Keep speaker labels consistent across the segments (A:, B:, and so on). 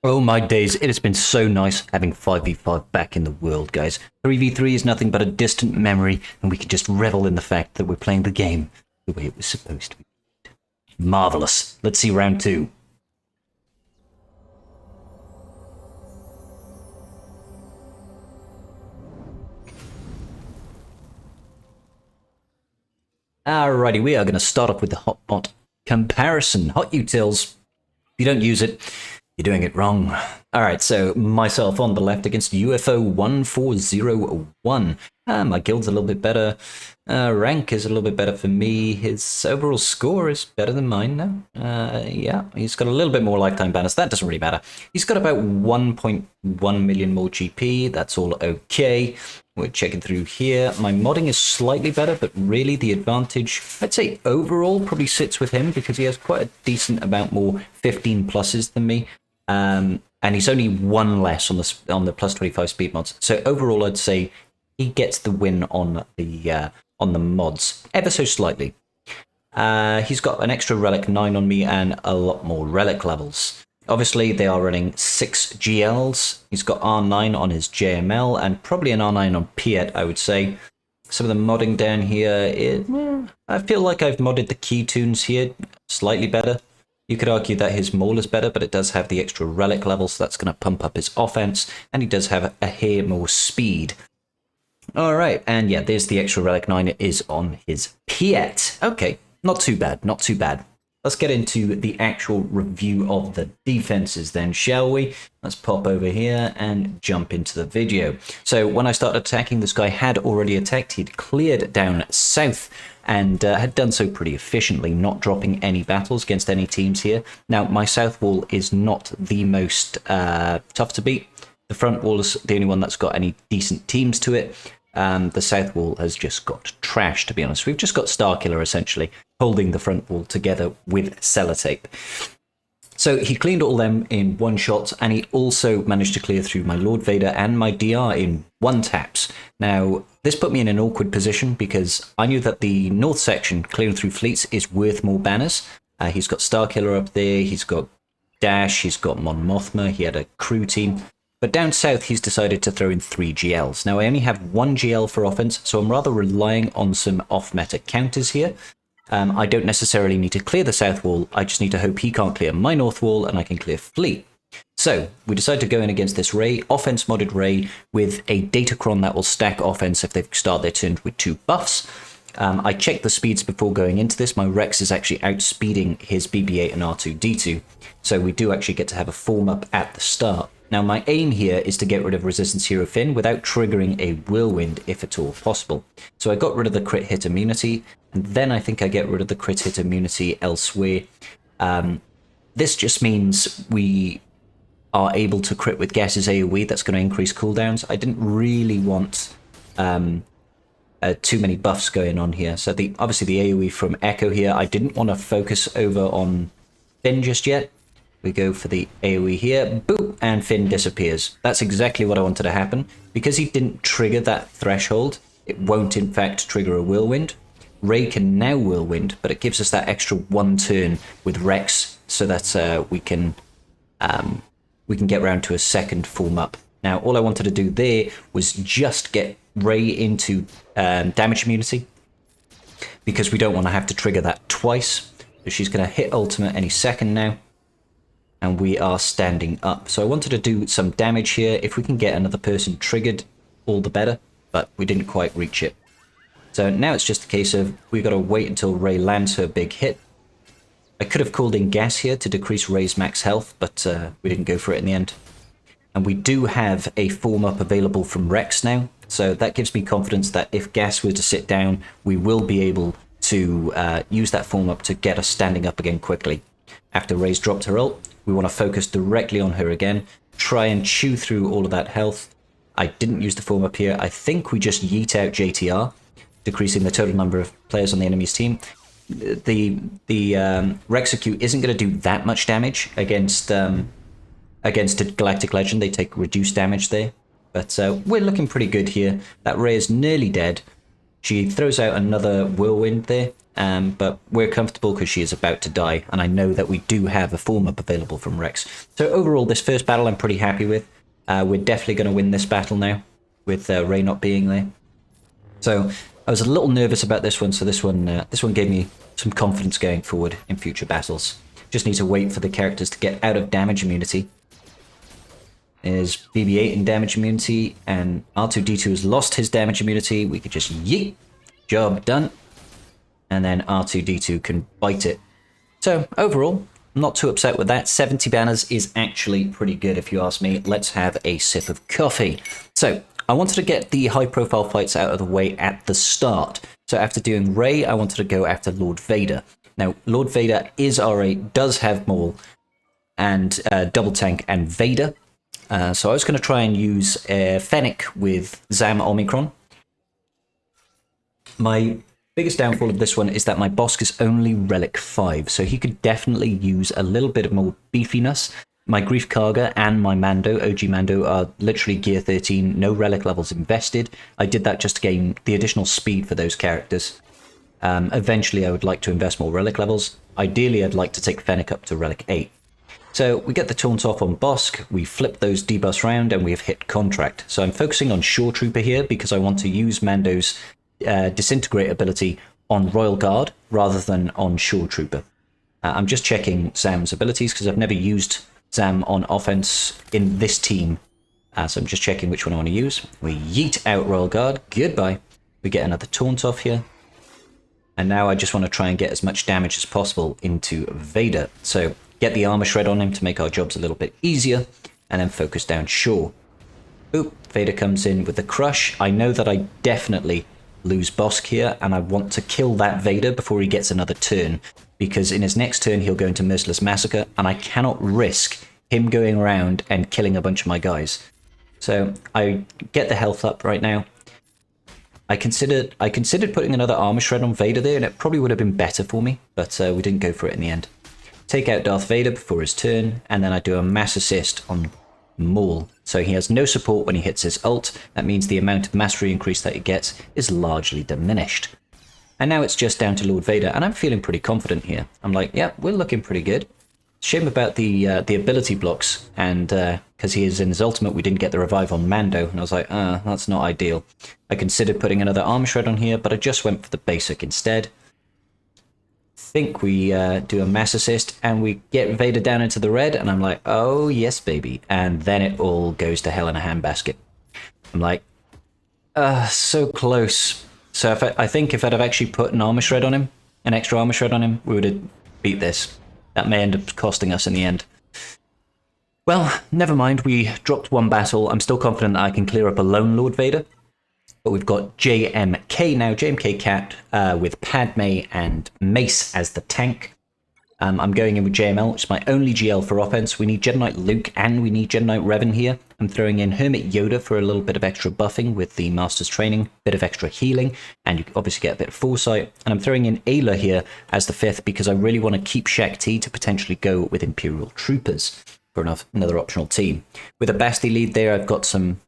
A: Oh my days, it has been so nice having 5v5 back in the world, guys. 3v3 is nothing but a distant memory, and we can just revel in the fact that we're playing the game the way it was supposed to be. Marvelous. Let's see round two. Alrighty, we are going to start off with the hotbot comparison. HotUtils. If you don't use it, you're doing it wrong. Alright, so myself on the left against UFO 1401. My guild's a little bit better. Rank is a little bit better for me. His overall score is better than mine now. Yeah, he's got a little bit more lifetime banners. That doesn't really matter. He's got about 1.1 million more GP. That's all okay. We're checking through here. My modding is slightly better, but really the advantage, I'd say overall, probably sits with him because he has quite a decent amount more 15 pluses than me. And he's only one less on the plus 25 speed mods. So overall, I'd say he gets the win on the mods ever so slightly. He's got an extra relic 9 on me and a lot more relic levels. Obviously, they are running 6 GLs. He's got R9 on his JML and probably an R9 on Piet, I would say. Some of the modding down here, I feel like I've modded the key tunes here slightly better. You could argue that his maul is better, but it does have the extra relic level, so that's going to pump up his offense, and he does have a hair more speed. Alright, and yeah, there's the extra relic 9. It is on his Piet. Okay, not too bad, not too bad. Let's get into the actual review of the defenses then, shall we? Let's pop over here and jump into the video. So when I started attacking, this guy had already attacked. He'd cleared down south and had done so pretty efficiently, not dropping any battles against any teams here. Now, my south wall is not the most tough to beat. The front wall is the only one that's got any decent teams to it. The south wall has just got trash, to be honest. We've just got Starkiller, essentially, holding the front wall together with sellotape. So he cleaned all them in one shot, and he also managed to clear through my Lord Vader and my DR in one taps. Now, this put me in an awkward position, because I knew that the north section, clearing through fleets, is worth more banners. He's got Starkiller up there, he's got Dash, he's got Mon Mothma, he had a crew team. But down south, he's decided to throw in 3 GLs. Now, I only have 1 GL for offense, so I'm rather relying on some off-meta counters here. I don't necessarily need to clear the south wall, I just need to hope he can't clear my north wall, and I can clear fleet. So, we decide to go in against this Ray, offense-modded Ray, with a Datacron that will stack offense if they start their turn with 2 buffs. I checked the speeds before going into this. My Rex is actually outspeeding his BB-8 and R2-D2, so we do actually get to have a form-up at the start. Now, my aim here is to get rid of Resistance Hero Finn without triggering a Whirlwind, if at all possible. So I got rid of the crit hit immunity, and then I think I get rid of the crit hit immunity elsewhere. This just means we are able to crit with Gas's AoE. That's going to increase cooldowns. I didn't really want too many buffs going on here. So obviously the AoE from Echo here, I didn't want to focus over on Finn just yet. We go for the AoE here, boop, and Finn disappears. That's exactly what I wanted to happen. Because he didn't trigger that threshold, it won't in fact trigger a Whirlwind. Ray can now Whirlwind, but it gives us that extra 1 turn with Rex, so that we can get round to a second form up. Now, all I wanted to do there was just get Ray into damage immunity, because we don't want to have to trigger that twice. So she's going to hit ultimate any second now. And we are standing up. So I wanted to do some damage here. If we can get another person triggered, all the better. But we didn't quite reach it. So now it's just a case of we've got to wait until Ray lands her big hit. I could have called in Gas here to decrease Ray's max health, but we didn't go for it in the end. And we do have a form up available from Rex now. So that gives me confidence that if Gas were to sit down, we will be able to use that form up to get us standing up again quickly. After Ray's dropped her ult, we want to focus directly on her again, try and chew through all of that health. I didn't use the form up here. I think we just yeet out JTR, decreasing the total number of players on the enemy's team. The Rexecute isn't going to do that much damage against a Galactic Legend. They take reduced damage there. But we're looking pretty good here. That Ray is nearly dead. She throws out another Whirlwind there. but we're comfortable because she is about to die, and I know that we do have a form-up available from Rex. So overall, this first battle I'm pretty happy with. We're definitely going to win this battle now, with Ray not being there. So I was a little nervous about this one, so this one gave me some confidence going forward in future battles. Just need to wait for the characters to get out of damage immunity. There's BB-8 in damage immunity, and R2-D2 has lost his damage immunity. We could just yeet, job done, and then R2-D2 can bite it. So overall, I'm not too upset with that. 70 banners is actually pretty good if you ask me. Let's have a sip of coffee. So I wanted to get the high-profile fights out of the way at the start. So after doing Rey, I wanted to go after Lord Vader. Now, Lord Vader is R8, does have Maul, and Double Tank and Vader. So I was going to try and use Fennec with Zam Omicron. My biggest downfall of this one is that my Bosk is only Relic 5, so he could definitely use a little bit of more beefiness. My Grief Karga and my Mando, OG Mando, are literally gear 13, no relic levels invested. I did that just to gain the additional speed for those characters. Eventually I would like to invest more relic levels. Ideally I'd like to take Fennec up to Relic 8. So we get the taunt off on Bosk, we flip those debuffs round, and we have hit Contract. So I'm focusing on Shore Trooper here because I want to use Mando's Disintegrate ability on Royal Guard rather than on Shore Trooper. I'm just checking Zam's abilities because I've never used Zam on offense in this team. So I'm just checking which one I want to use. We yeet out Royal Guard, goodbye. We get another taunt off here. And now I just want to try and get as much damage as possible into Vader. So get the armor shred on him to make our jobs a little bit easier, and then focus down Shore. Oop, Vader comes in with the crush. I know that I definitely lose Bosk here, and I want to kill that Vader before he gets another turn, because in his next turn he'll go into Merciless Massacre, and I cannot risk him going around and killing a bunch of my guys. So I get the health up right now. I considered putting another armor shred on Vader there, and it probably would have been better for me, but we didn't go for it in the end. Take out Darth Vader before his turn, and then I do a mass assist on Maul. So he has no support when he hits his ult. That means the amount of mastery increase that he gets is largely diminished. And now it's just down to Lord Vader, and I'm feeling pretty confident here. I'm like, yeah, we're looking pretty good. Shame about the ability blocks, and because he is in his ultimate, we didn't get the revive on Mando, and I was like, that's not ideal. I considered putting another armor shred on here, but I just went for the basic instead. Think we do a mass assist, and we get Vader down into the red, and I'm like, oh yes baby, and then it all goes to hell in a handbasket. I'm like, so close. So I think if I'd have actually put an armor shred on him, an extra armor shred on him, we would have beat this. That may end up costing us in the end. Well, never mind, we dropped one battle. I'm still confident that I can clear up a lone Lord Vader. But we've got JMK now, JMK CAT, with Padme and Mace as the tank. I'm going in with JML, which is my only GL for offense. We need Jedi Knight Luke and we need Jedi Knight Revan here. I'm throwing in Hermit Yoda for a little bit of extra buffing with the Master's Training, bit of extra healing, and you obviously get a bit of foresight. And I'm throwing in Ayla here as the 5th because I really want to keep Shaq T to potentially go with Imperial Troopers for another optional team. With a Basti lead there, I've got some,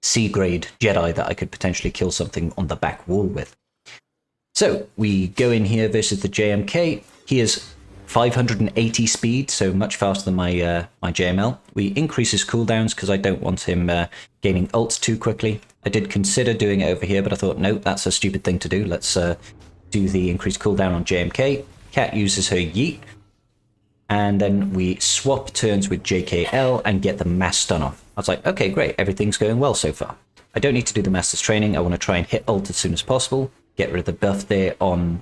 A: C-grade Jedi that I could potentially kill something on the back wall with. So we go in here versus the JMK. He is 580 speed, so much faster than my JML. We increase his cooldowns because I don't want him gaining ults too quickly. I did consider doing it over here, but I thought, no, that's a stupid thing to do. Let's do the increased cooldown on JMK. Cat uses her yeet, and then we swap turns with JKL and get the mass stun off. I was like, okay, great, everything's going well so far. I don't need to do the Master's Training. I want to try and hit ult as soon as possible, get rid of the buff there on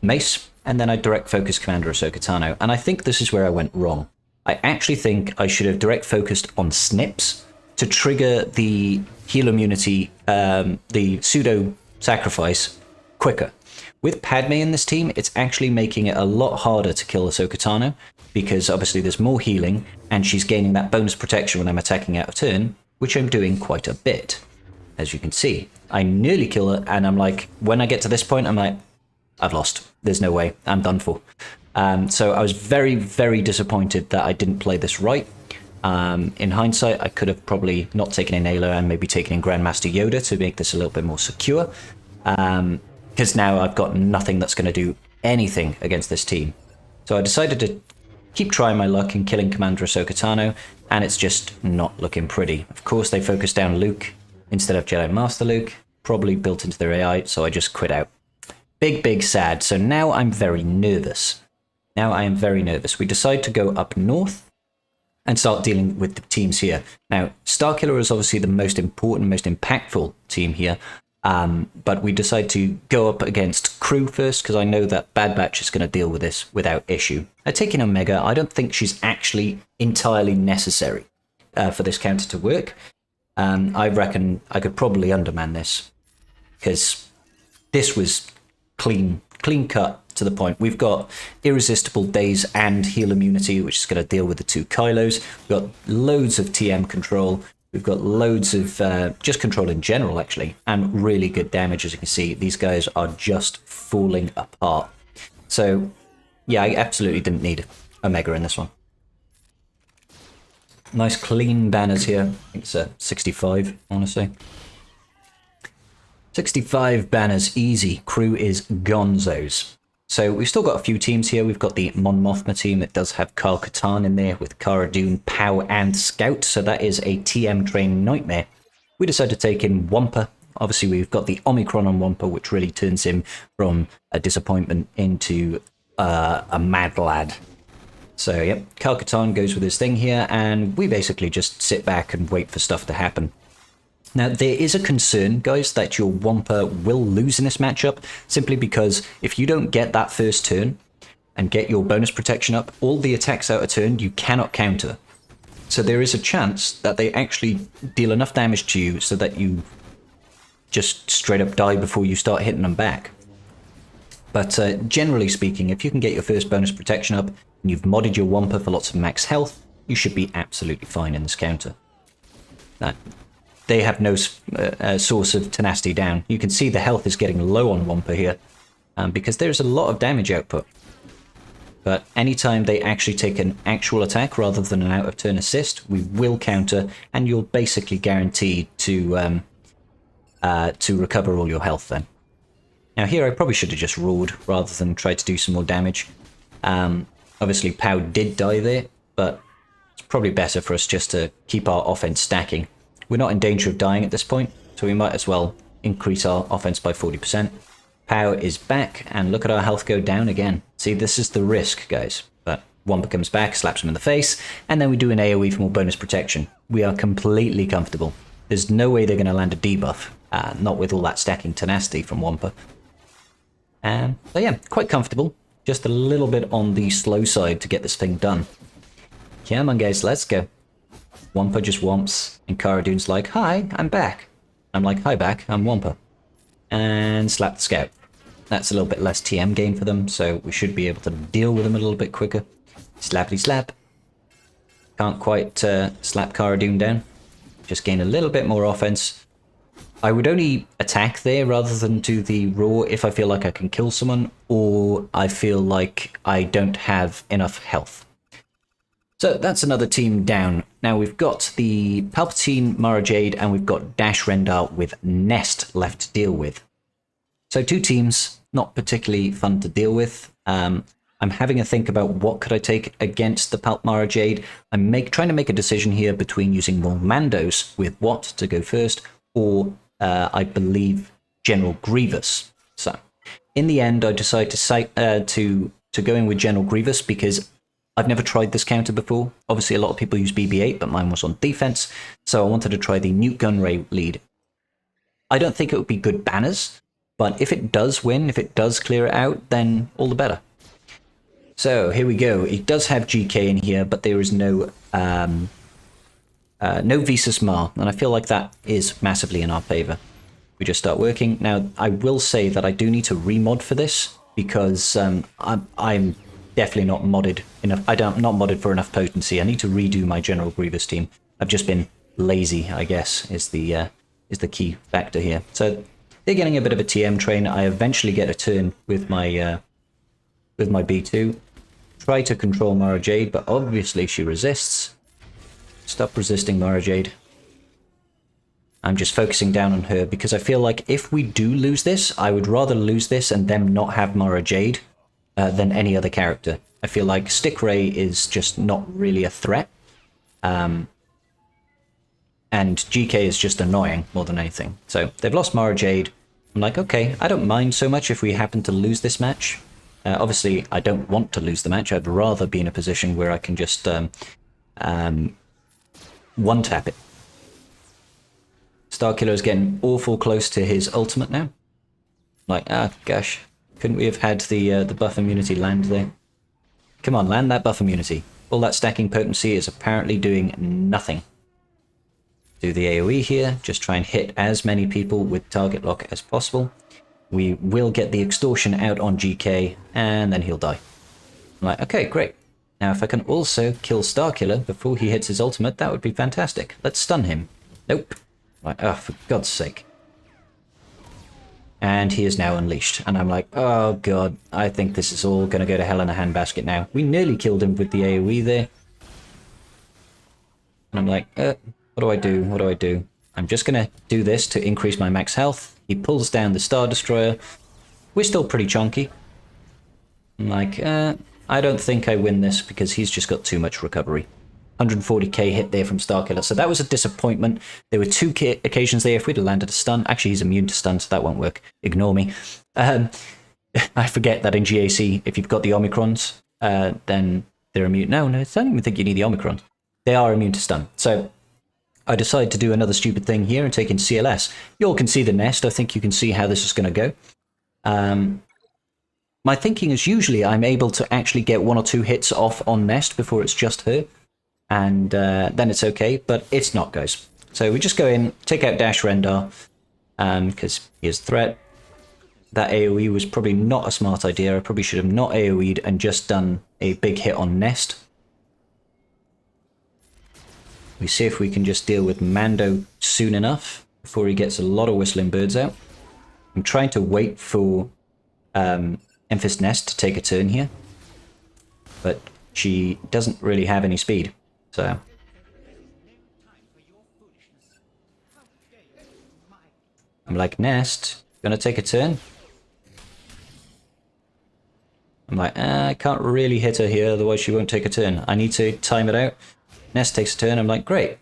A: Mace, and then I direct focus Commander Ahsoka Tano. And I think this is where I went wrong. I actually think I should have direct focused on Snips to trigger the heal immunity, the pseudo sacrifice quicker. With Padme in this team, it's actually making it a lot harder to kill Ahsoka Tano, because obviously there's more healing, and she's gaining that bonus protection when I'm attacking out of turn, which I'm doing quite a bit, as you can see. I nearly kill her, and I'm like, when I get to this point, I'm like, I've lost. There's no way. I'm done for. So I was very, very disappointed that I didn't play this right. In hindsight, I could have probably not taken in Ayla and maybe taken in Grandmaster Yoda to make this a little bit more secure. because now I've got nothing that's going to do anything against this team. So I decided to keep trying my luck in killing Commander Ahsoka Tano, and it's just not looking pretty. Of course, they focused down Luke instead of Jedi Master Luke, probably built into their AI, so I just quit out. Big sad. So now I'm very nervous. Now I am very nervous. We decide to go up north and start dealing with the teams here. Now, Starkiller is obviously the most important, most impactful team here, but we decide to go up against KRU first, because I know that Bad Batch is going to deal with this without issue. Taking Omega, I don't think she's actually entirely necessary for this counter to work. I reckon I could probably underman this, because this was clean cut to the point. We've got irresistible daze and heal immunity, which is going to deal with the 2 Kylos. We've got loads of TM control. We've got loads of just control in general, actually, and really good damage. As you can see, these guys are just falling apart. So, yeah, I absolutely didn't need Omega in this one. Nice clean banners here. I think it's 65, honestly. 65 banners, easy. KRU is gonzos. So we've still got a few teams here. We've got the Mon Mothma team that does have Kyle Katarn in there with Cara Dune, Pow, and Scout. So that is a TM train nightmare. We decided to take in Wampa. Obviously, we've got the Omicron on Wampa, which really turns him from a disappointment into a mad lad. So, yep, Kyle Katarn goes with his thing here, and we basically just sit back and wait for stuff to happen. Now, there is a concern, guys, that your Wampa will lose in this matchup, simply because if you don't get that first turn and get your bonus protection up, all the attacks out of turn you cannot counter. So there is a chance that they actually deal enough damage to you so that you just straight up die before you start hitting them back. But generally speaking, if you can get your first bonus protection up and you've modded your Wampa for lots of max health, you should be absolutely fine in this counter. Now, they have no source of tenacity down. You can see the health is getting low on Wampa here, because there's a lot of damage output. But anytime they actually take an actual attack rather than an out-of-turn assist, we will counter, and you're basically guaranteed to recover all your health then. Now here I probably should have just roared rather than tried to do some more damage. Obviously Pow did die there, but it's probably better for us just to keep our offense stacking. We're not in danger of dying at this point, so we might as well increase our offense by 40%. Pow is back, and look at our health go down again. See, this is the risk, guys. But Wampa comes back, slaps him in the face, and then we do an AoE for more bonus protection. We are completely comfortable. There's no way they're going to land a debuff, not with all that stacking tenacity from Wampa. So yeah, quite comfortable. Just a little bit on the slow side to get this thing done. Come on, guys, let's go. Wampa just womps, and Cara Dune's like, hi, I'm back. I'm like, hi back, I'm Wampa. And slap the Scout. That's a little bit less TM gain for them, so we should be able to deal with them a little bit quicker. Slappity slap. Can't quite slap Cara Dune down. Just gain a little bit more offense. I would only attack there rather than do the raw if I feel like I can kill someone, or I feel like I don't have enough health. So that's another team down. Now we've got the Palpatine, Mara Jade, and we've got Dash Rendar with Nest left to deal with. So 2 teams, not particularly fun to deal with. I'm having a think about what could I take against the Palp Mara Jade. I'm trying to make a decision here between using more Mandos with Wat to go first, or I believe General Grievous. So in the end, I decided to go in with General Grievous because I've never tried this counter before. Obviously, a lot of people use BB-8, but mine was on defense, so I wanted to try the Nuke Gunray lead. I don't think it would be good banners, but if it does win, if it does clear it out, then all the better. So here we go. It does have GK in here, but there is no Visas Mar, and I feel like that is massively in our favor. We just start working. Now, I will say that I do need to remod for this, because I'm definitely not modded enough. I'm not modded for enough potency. I need to redo my General Grievous team. I've just been lazy, I guess, is the key factor here. So they're getting a bit of a TM train. I eventually get a turn with my B2. Try to control Mara Jade, but obviously she resists. Stop resisting, Mara Jade. I'm just focusing down on her because I feel like if we do lose this, I would rather lose this and them not have Mara Jade than any other character. I feel like Stick Ray is just not really a threat. And GK is just annoying more than anything. So they've lost Mara Jade. I'm like, okay, I don't mind so much if we happen to lose this match. Obviously, I don't want to lose the match. I'd rather be in a position where I can just one-tap it. Starkiller is getting awful close to his ultimate now. Like, gosh, couldn't we have had the buff immunity land there? Come on, land that buff immunity. All that stacking potency is apparently doing nothing. Do the AoE here, just try and hit as many people with target lock as possible. We will get the extortion out on GK, and then he'll die. I'm like, okay, great. Now if I can also kill Starkiller before he hits his ultimate, that would be fantastic. Let's stun him. Nope. Like, oh, for God's sake. And he is now unleashed. And I'm like, oh god, I think this is all going to go to hell in a handbasket now. We nearly killed him with the AoE there. And I'm like, what do I do? What do I do? I'm just going to do this to increase my max health. He pulls down the Star Destroyer. We're still pretty chunky. I'm like, I don't think I win this because he's just got too much recovery. 140k hit there from Starkiller, so that was a disappointment. There were two occasions there. If we'd have landed a stun, actually he's immune to stun, so that won't work. Ignore me. I forget that in GAC, if you've got the Omicrons, then they're immune. No, I don't even think you need the Omicron. They are immune to stun. So I decided to do another stupid thing here and take in CLS. You all can see the nest. I think you can see how this is going to go. My thinking is usually I'm able to actually get 1 or 2 hits off on nest before it's just her. And then it's okay, but it's not, guys. So we just go in, take out Dash Rendar, because he is a threat. That AoE was probably not a smart idea. I probably should have not AoE'd and just done a big hit on Nest. We see if we can just deal with Mando soon enough before he gets a lot of whistling birds out. I'm trying to wait for Emphis Nest to take a turn here, but she doesn't really have any speed. So I'm like, Nest, gonna take a turn? I'm like, I can't really hit her here, otherwise she won't take a turn. I need to time it out. Nest takes a turn. I'm like, great.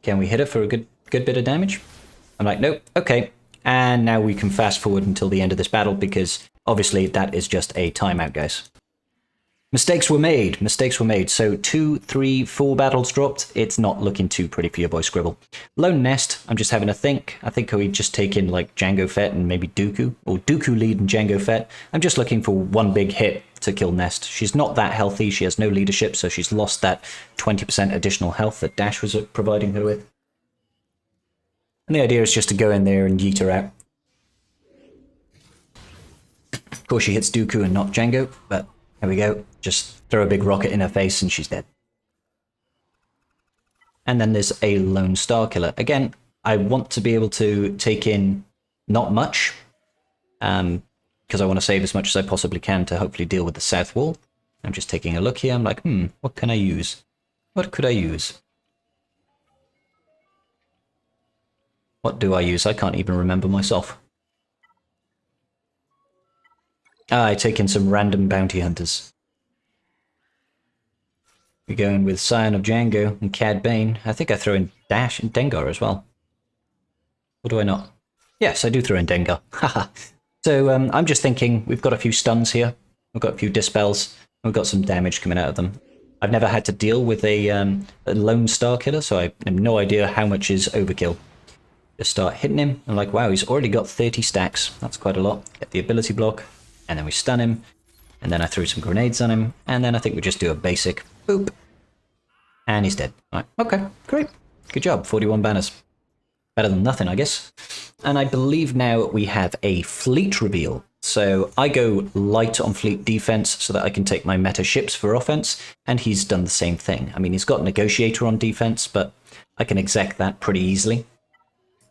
A: Can we hit her for a good bit of damage? I'm like, nope. Okay. And now we can fast forward until the end of this battle because obviously that is just a timeout, guys. Mistakes were made. Mistakes were made. So 2, 3, 4 battles dropped. It's not looking too pretty for your boy Scribble. Lone Nest. I'm just having a think. I think we just take in like Django Fett and maybe Dooku, or Dooku lead and Django Fett. I'm just looking for one big hit to kill Nest. She's not that healthy. She has no leadership, so she's lost that 20% additional health that Dash was providing her with. And the idea is just to go in there and yeet her out. Of course, she hits Dooku and not Django, but there we go. Just throw a big rocket in her face and she's dead. And then there's a lone Starkiller. Again, I want to be able to take in not much, because I want to save as much as I possibly can to hopefully deal with the south wall. I'm just taking a look here. I'm like, what can I use? What could I use? What do I use? I can't even remember myself. I take in some random bounty hunters. We go in with Scion of Django and Cad Bane. I think I throw in Dash and Dengar as well. Or do I not? Yes, I do throw in Dengar. Haha. So I'm just thinking, we've got a few stuns here. We've got a few dispels. We've got some damage coming out of them. I've never had to deal with a lone Starkiller, so I have no idea how much is overkill. Just start hitting him. I'm like, wow, he's already got 30 stacks. That's quite a lot. Get the ability block. And then we stun him. And then I threw some grenades on him. And then I think we just do a basic boop. And he's dead. All right. Okay, great. Good job. 41 banners. Better than nothing, I guess. And I believe now we have a fleet reveal. So I go light on fleet defense so that I can take my meta ships for offense. And he's done the same thing. I mean, he's got Negotiator on defense, but I can exec that pretty easily.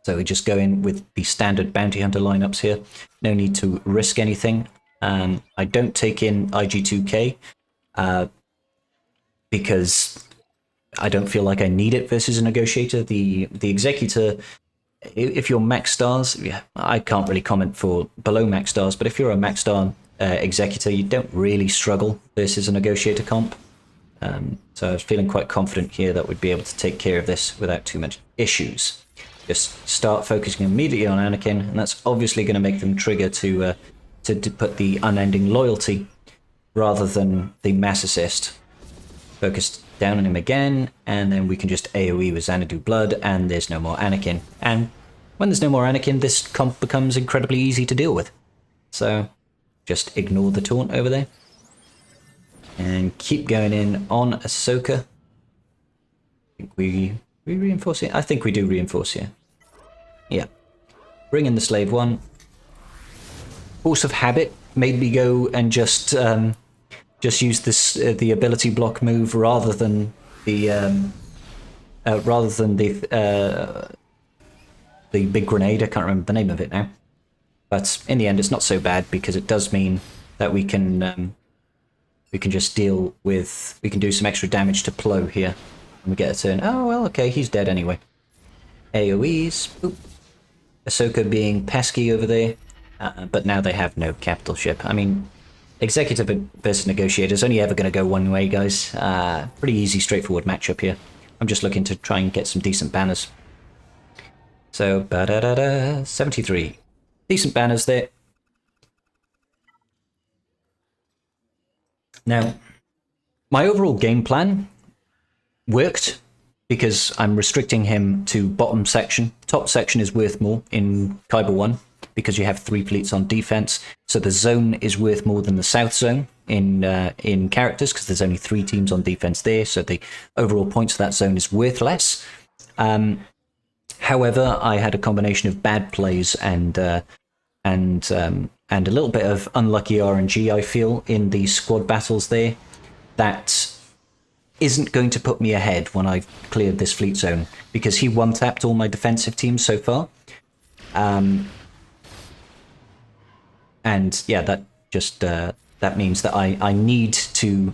A: So we just go in with the standard bounty hunter lineups here. No need to risk anything. I don't take in IG2K because I don't feel like I need it versus a Negotiator. The Executor, if you're max stars, yeah, I can't really comment for below max stars, but if you're a max star Executor, you don't really struggle versus a Negotiator comp. So I was feeling quite confident here that we'd be able to take care of this without too much issues. Just start focusing immediately on Anakin, and that's obviously going to make them trigger to put the unending loyalty rather than the mass assist. Focus down on him again, and then we can just AoE with Xanadu Blood, and there's no more Anakin. And when there's no more Anakin, this comp becomes incredibly easy to deal with. So just ignore the taunt over there. And keep going in on Ahsoka. I think we reinforce it? I think we do reinforce here. Yeah. Bring in the Slave 1. Force of Habit made me go and just use this the ability block move rather than the big grenade. I can't remember the name of it now. But in the end, it's not so bad because it does mean that we can just deal with, we can do some extra damage to Plo here. And we get a turn. Oh, well, okay, he's dead anyway. AoEs. Boop. Ahsoka being pesky over there. But now they have no capital ship. I mean, Executor versus Negotiator is only ever going to go one way, guys. Pretty easy, straightforward matchup here. I'm just looking to try and get some decent banners. So, 73. Decent banners there. Now, my overall game plan worked because I'm restricting him to bottom section. Top section is worth more in Kyber 1 because you have 3 fleets on defense. So the zone is worth more than the south zone in characters because there's only 3 teams on defense there. So the overall points of that zone is worth less. However, I had a combination of bad plays and a little bit of unlucky RNG, I feel, in the squad battles there. That isn't going to put me ahead when I've cleared this fleet zone, because he one-tapped all my defensive teams so far. And yeah, that just that means that I need to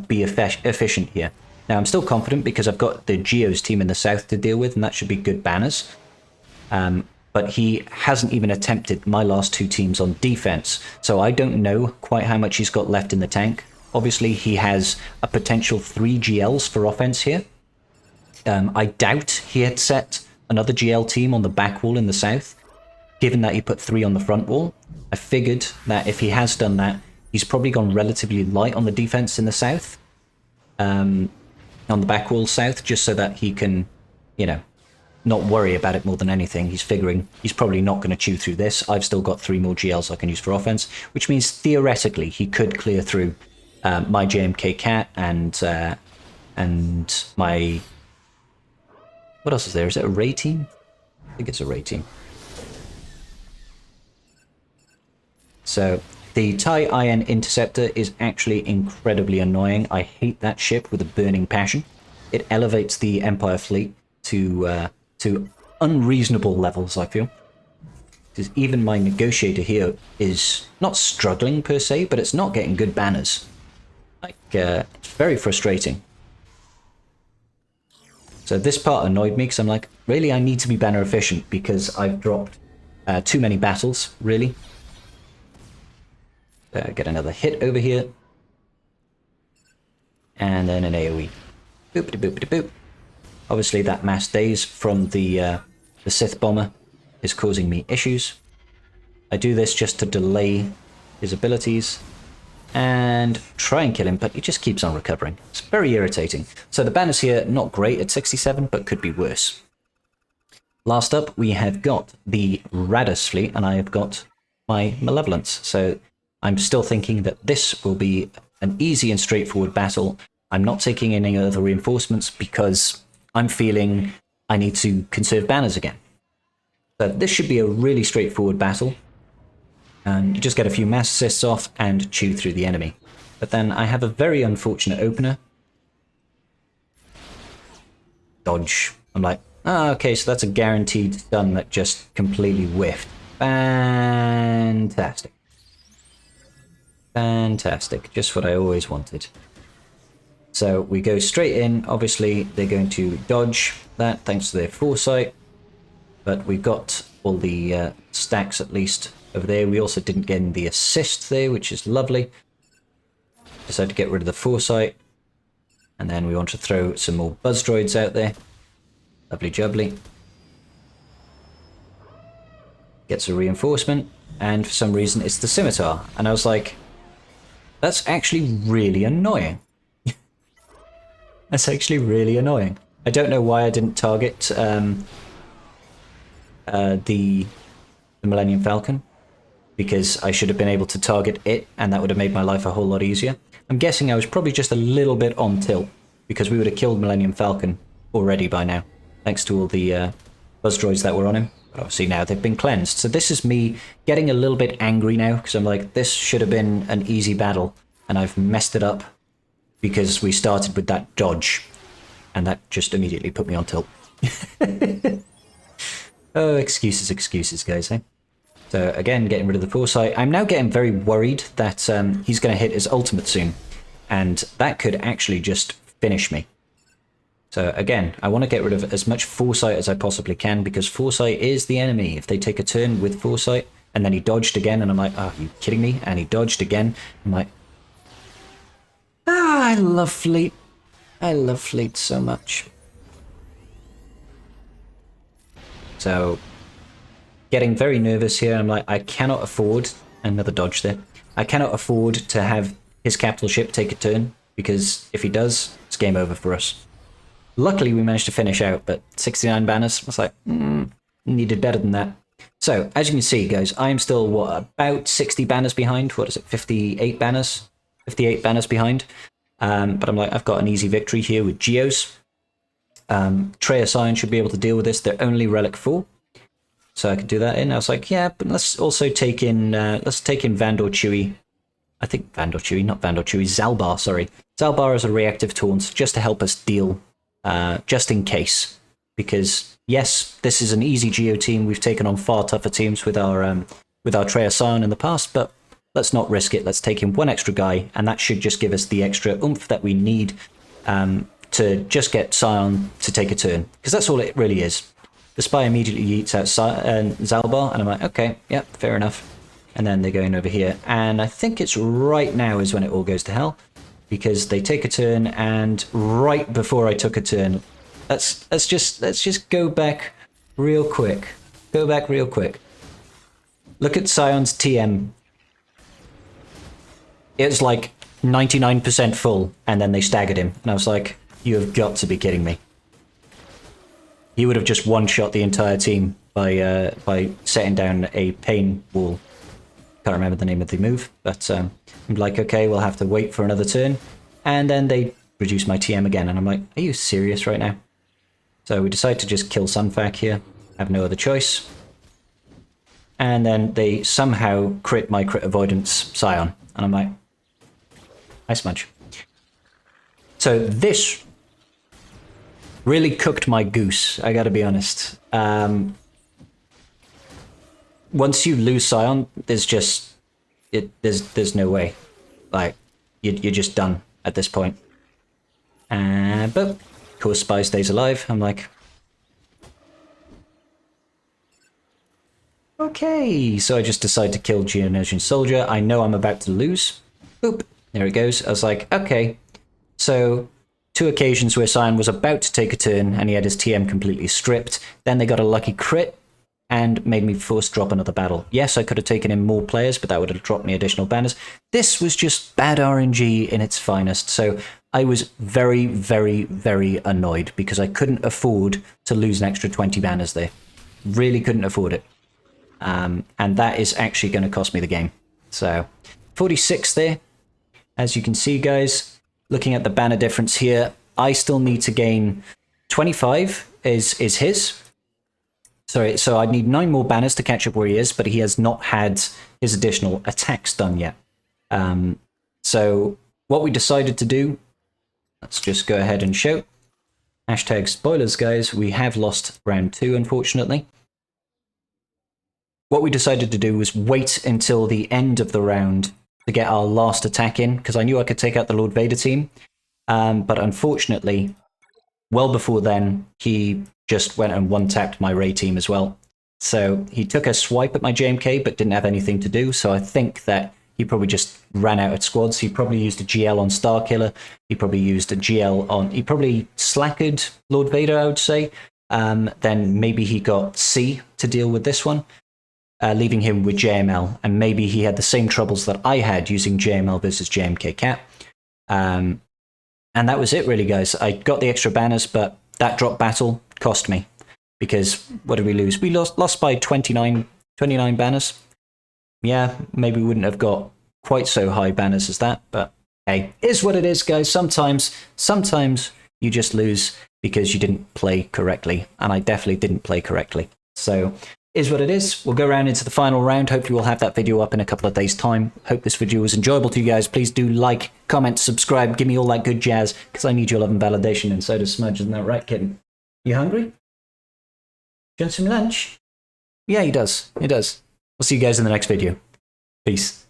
A: be efficient here. Now, I'm still confident because I've got the Geos team in the south to deal with, and that should be good banners. But he hasn't even attempted my last 2 teams on defense, so I don't know quite how much he's got left in the tank. Obviously, he has a potential 3 GLs for offense here. I doubt he had set another GL team on the back wall in the south, given that he put 3 on the front wall. I figured that if he has done that, he's probably gone relatively light on the defense in the south, on the back wall south, just so that he can, you know, not worry about it more than anything. He's figuring he's probably not going to chew through this. I've still got 3 more GLs I can use for offense, which means theoretically he could clear through my JMK CAT and my... What else is there? Is it a Ray team? I think it's a Ray team. So the TIE IN Interceptor is actually incredibly annoying. I hate that ship with a burning passion. It elevates the Empire fleet to unreasonable levels, I feel. Because even my Negotiator here is not struggling per se, but it's not getting good banners. Like, it's very frustrating. So this part annoyed me because I'm like, really, I need to be banner efficient because I've dropped too many battles, really. Get another hit over here. And then an AoE. Boopity boopity boop. Obviously that mass daze from the Sith bomber is causing me issues. I do this just to delay his abilities and try and kill him, but he just keeps on recovering. It's very irritating. So the banners here, not great at 67, but could be worse. Last up, we have got the Raddus fleet, and I have got my Malevolence. So I'm still thinking that this will be an easy and straightforward battle. I'm not taking any other reinforcements because I'm feeling I need to conserve banners again. So this should be a really straightforward battle. You just get a few mass assists off and chew through the enemy. But then I have a very unfortunate opener. Dodge. I'm like, oh, okay, so that's a guaranteed stun that just completely whiffed. Fantastic. Fantastic. Just what I always wanted. So we go straight in. Obviously, they're going to dodge that thanks to their foresight. But we've got all the stacks at least over there. We also didn't get the assist there, which is lovely. Decided to get rid of the foresight. And then we want to throw some more buzz droids out there. Lovely jubbly. Gets a reinforcement. And for some reason, it's the scimitar. And I was like, that's actually really annoying. That's actually really annoying. I don't know why I didn't target the Millennium Falcon, because I should have been able to target it, and that would have made my life a whole lot easier. I'm guessing I was probably just a little bit on tilt, because we would have killed Millennium Falcon already by now, thanks to all the buzz droids that were on him. But obviously now they've been cleansed. So this is me getting a little bit angry now, because I'm like, this should have been an easy battle, and I've messed it up because we started with that dodge, and that just immediately put me on tilt. Oh, excuses, excuses, guys, eh? So again, getting rid of the foresight. I'm now getting very worried that he's going to hit his ultimate soon, and that could actually just finish me. So again, I want to get rid of as much foresight as I possibly can, because foresight is the enemy. If they take a turn with foresight, and then he dodged again, and I'm like, oh, are you kidding me? And he dodged again. I'm like, I love Fleet. I love Fleet so much. So, getting very nervous here. I'm like, I cannot afford another dodge there. I cannot afford to have his capital ship take a turn, because if he does, it's game over for us. Luckily, we managed to finish out, but 69 banners, I was like, needed better than that. So, as you can see, guys, I'm still, what, about 60 banners behind? What is it, 58 banners? 58 banners behind. But I'm like, I've got an easy victory here with Geos. Traya Scion should be able to deal with this. They're only Relic 4. So I could do that in. I was like, yeah, but let's also take in, Vandor Chewie. I think Vandor Chewie, not Vandor Chewie, Zalbar, sorry. Zalbar is a reactive taunt, just to help us deal, just in case. Because, yes, this is an easy Geo team. We've taken on far tougher teams with our Traya Scion in the past, but let's not risk it. Let's take in one extra guy, and that should just give us the extra oomph that we need to just get Scion to take a turn. Because that's all it really is. The spy immediately yeets out Zalbar, and I'm like, okay, yep, fair enough. And then they're going over here. And I think it's right now is when it all goes to hell, because they take a turn, and right before I took a turn, let's just go back real quick. Go back real quick. Look at Scion's TM. It was like 99% full, and then they staggered him. And I was like, you have got to be kidding me. He would have just one-shot the entire team by setting down a pain wall. Can't remember the name of the move, but I'm like, okay, we'll have to wait for another turn. And then they reduce my TM again, and I'm like, are you serious right now? So we decide to just kill Sunfac here. Have no other choice. And then they somehow crit my crit avoidance Scion. And I'm like, nice munch. So this really cooked my goose, I gotta be honest. Once you lose Scion, there's just there's no way. Like, you're just done at this point. But of course Spy stays alive. I'm like, okay, so I just decide to kill Geonosian Soldier. I know I'm about to lose. Boop, there it goes. I was like, okay. So, 2 occasions where Scion was about to take a turn and he had his TM completely stripped. Then they got a lucky crit and made me force drop another battle. Yes, I could have taken in more players, but that would have dropped me additional banners. This was just bad RNG in its finest. So I was very, very, very annoyed because I couldn't afford to lose an extra 20 banners there. Really couldn't afford it. And that is actually going to cost me the game. So 46 there. As you can see, guys, looking at the banner difference here, I still need to gain 25 is his. Sorry, so I need 9 more banners to catch up where he is, but he has not had his additional attacks done yet. So what we decided to do, let's just go ahead and show. Hashtag spoilers, guys. We have lost round 2, unfortunately. What we decided to do was wait until the end of the round to get our last attack in, because I knew I could take out the Lord Vader team. But unfortunately, well before then, he just went and one-tapped my Ray team as well. So he took a swipe at my JMK, but didn't have anything to do. So I think that he probably just ran out at squads. He probably used a GL on Starkiller. He probably used a GL on... He probably slackered Lord Vader, I would say. Then maybe he got C to deal with this one, leaving him with JML. And maybe he had the same troubles that I had using JML versus JMK CAT. And that was it, really, guys. I got the extra banners, but that drop battle cost me. Because what did we lose? We lost by 29 banners. Yeah, maybe we wouldn't have got quite so high banners as that, but hey, is what it is, guys. Sometimes you just lose because you didn't play correctly, and I definitely didn't play correctly. So, is what it is. We'll go around into the final round. Hopefully we'll have that video up in a couple of days' time. Hope this video was enjoyable to you guys. Please do like, comment, subscribe, give me all that good jazz, because I need your love and validation, and so does Smudge. Isn't that right, kid? You hungry? Do you want some lunch? Yeah, he does. He does. We'll see you guys in the next video. Peace.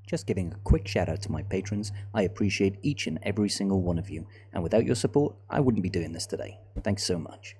A: Just giving a quick shout out to my patrons. I appreciate each and every single one of you. And without your support, I wouldn't be doing this today. Thanks so much.